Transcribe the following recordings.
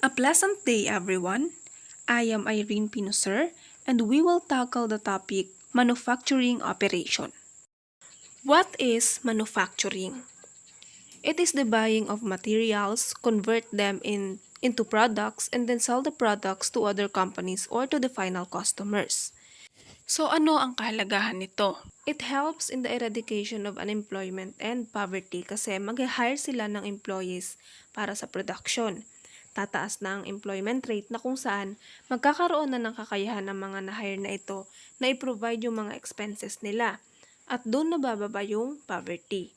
A pleasant day, everyone. I am Irene Nocer, and we will tackle the topic manufacturing operation. What is manufacturing? It is the buying of materials, convert them into products, and then sell the products to other companies or to the final customers. So ano ang kahalagahan nito? It helps in the eradication of unemployment and poverty kasi mag-hire sila ng employees para sa production. Tataas na ang employment rate na kung saan magkakaroon na ng kakayahan ng mga na-hire na ito na i-provide yung mga expenses nila at doon nabababa yung poverty.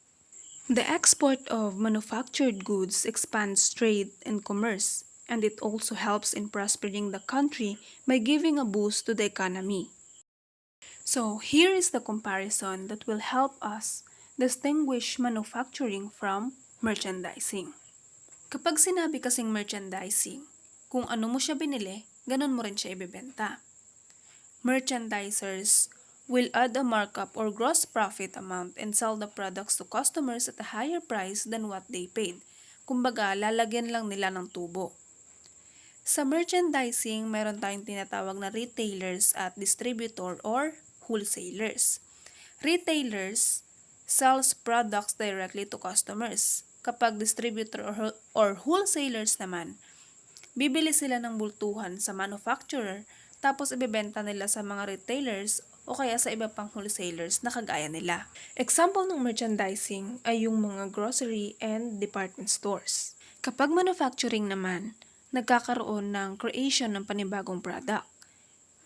The export of manufactured goods expands trade and commerce, and it also helps in prospering the country by giving a boost to the economy. So here is the comparison that will help us distinguish manufacturing from merchandising. Kapag sinabi kasing merchandising, kung ano mo siya binili, ganun mo rin siya ibebenta. Merchandisers will add a markup or gross profit amount and sell the products to customers at a higher price than what they paid. Kumbaga, lalagyan lang nila ng tubo. Sa merchandising, meron tayong tinatawag na retailers at distributor or wholesalers. Retailers sells products directly to customers. Kapag distributor or wholesalers naman, bibili sila ng bultuhan sa manufacturer tapos ibebenta nila sa mga retailers o kaya sa iba pang wholesalers na kagaya nila. Example ng merchandising ay yung mga grocery and department stores. Kapag manufacturing naman, nagkakaroon ng creation ng panibagong product.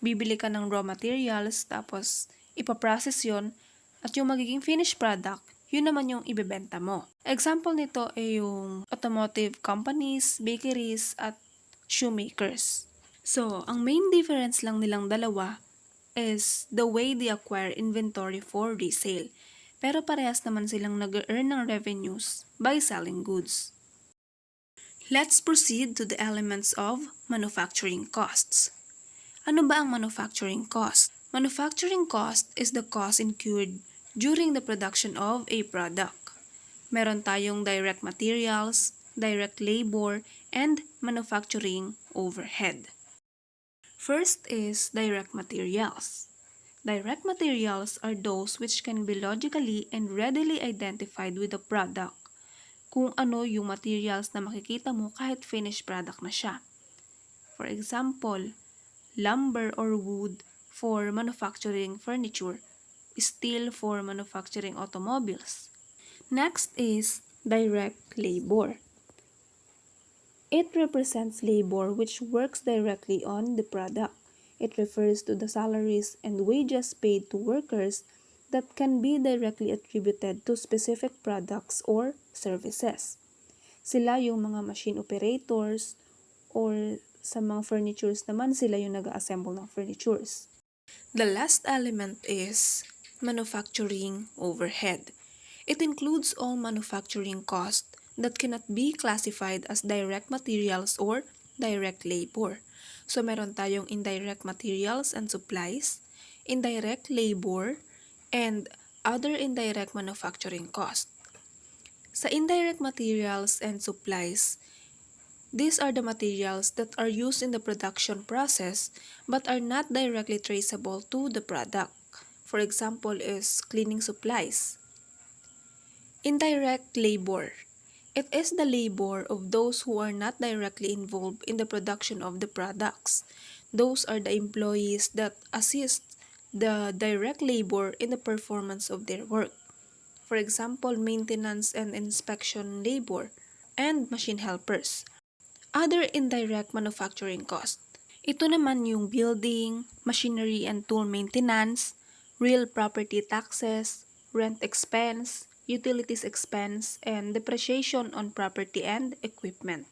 Bibili ka ng raw materials, tapos ipaprocess yon at yung magiging finished product, yun naman yung ibebenta mo. Example nito ay yung automotive companies, bakeries, at shoemakers. So, ang main difference lang nilang dalawa is the way they acquire inventory for resale. Pero parehas naman silang nag-earn ng revenues by selling goods. Let's proceed to the elements of manufacturing costs. Ano ba ang manufacturing cost? Manufacturing cost is the cost incurred during the production of a product. Meron tayong direct materials, direct labor, and manufacturing overhead. First is direct materials. Direct materials are those which can be logically and readily identified with the product. Kung ano yung materials na makikita mo kahit finished product na siya. For example, lumber or wood for manufacturing furniture, steel for manufacturing automobiles. Next is direct labor. It represents labor which works directly on the product. It refers to the salaries and wages paid to workers that can be directly attributed to specific products or services. Sila yung mga machine operators or sa mga furnitures naman sila yung nag-assemble ng furnitures. The last element is manufacturing overhead. It includes all manufacturing costs that cannot be classified as direct materials or direct labor. So meron tayong indirect materials and supplies, indirect labor, and other indirect manufacturing costs. Sa indirect materials and supplies, these are the materials that are used in the production process but are not directly traceable to the product. For example is cleaning supplies. Indirect labor. It is the labor of those who are not directly involved in the production of the products. Those are the employees that assist the direct labor in the performance of their work. For example, maintenance and inspection labor and machine helpers. Other indirect manufacturing cost. Ito naman yung building, machinery and tool maintenance, real property taxes, rent expense, utilities expense, and depreciation on property and equipment.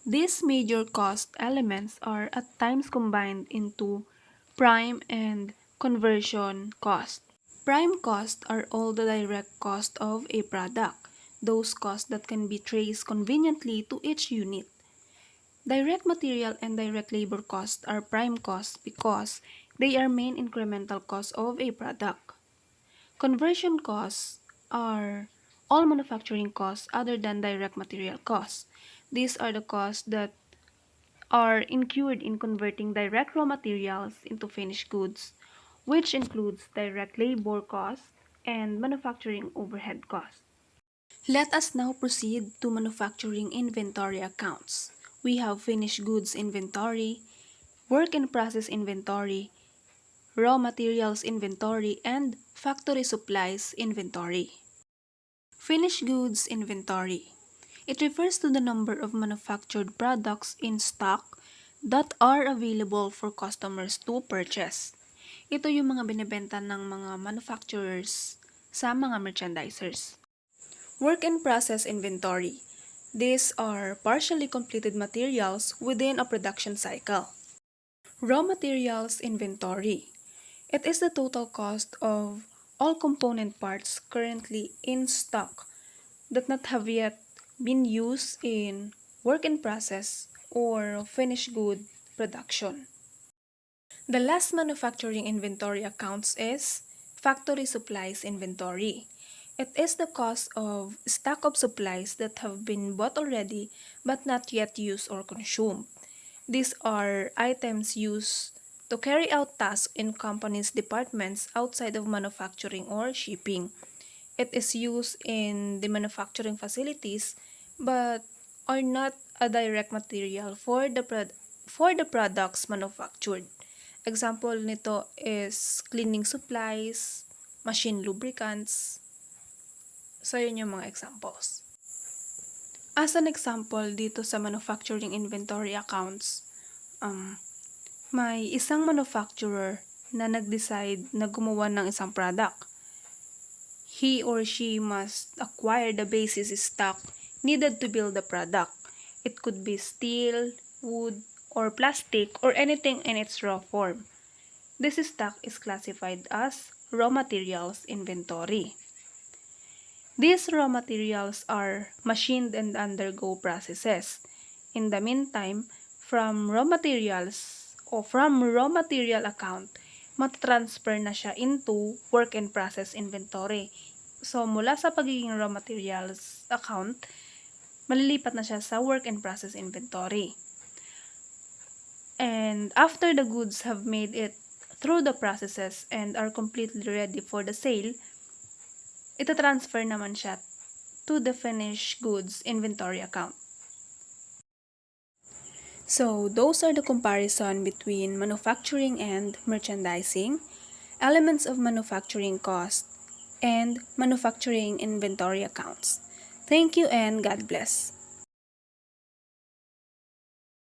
These major cost elements are at times combined into prime and conversion cost. Prime costs are all the direct cost of a product, those costs that can be traced conveniently to each unit. Direct material and direct labor costs are prime costs because they are main incremental costs of a product. Conversion costs are all manufacturing costs other than direct material costs. These are the costs that are incurred in converting direct raw materials into finished goods, which includes direct labor costs and manufacturing overhead costs. Let us now proceed to manufacturing inventory accounts. We have finished goods inventory, work in process inventory, raw materials inventory, and factory supplies inventory. Finished goods inventory. It refers to the number of manufactured products in stock that are available for customers to purchase. Ito yung mga binebenta ng mga manufacturers sa mga merchandisers. Work in process inventory. These are partially completed materials within a production cycle. Raw materials inventory. It is the total cost of all component parts currently in stock that not have yet been used in work in process or finished good production. The last manufacturing inventory accounts is factory supplies inventory. It is the cost of stock of supplies that have been bought already but not yet used or consumed. These are items used to carry out tasks in companies' departments outside of manufacturing or shipping. It is used in the manufacturing facilities but are not a direct material for the products manufactured. Example nito is cleaning supplies, machine lubricants. So, yun yung mga examples. As an example, dito sa manufacturing inventory accounts, may isang manufacturer na nag-decide na gumawa ng isang product. He or she must acquire the basis stock needed to build the product. It could be steel, wood, or plastic, or anything in its raw form. This stock is classified as raw materials inventory. These raw materials are machined and undergo processes. In the meantime, from raw material account, matatransfer na siya into work in process inventory. So, mula sa pagiging raw materials account, malilipat na siya sa work in process inventory. And after the goods have made it through the processes and are completely ready for the sale, ita-transfer naman siya to the finished goods inventory account. So, those are the comparison between manufacturing and merchandising, elements of manufacturing cost, and manufacturing inventory accounts. Thank you and God bless.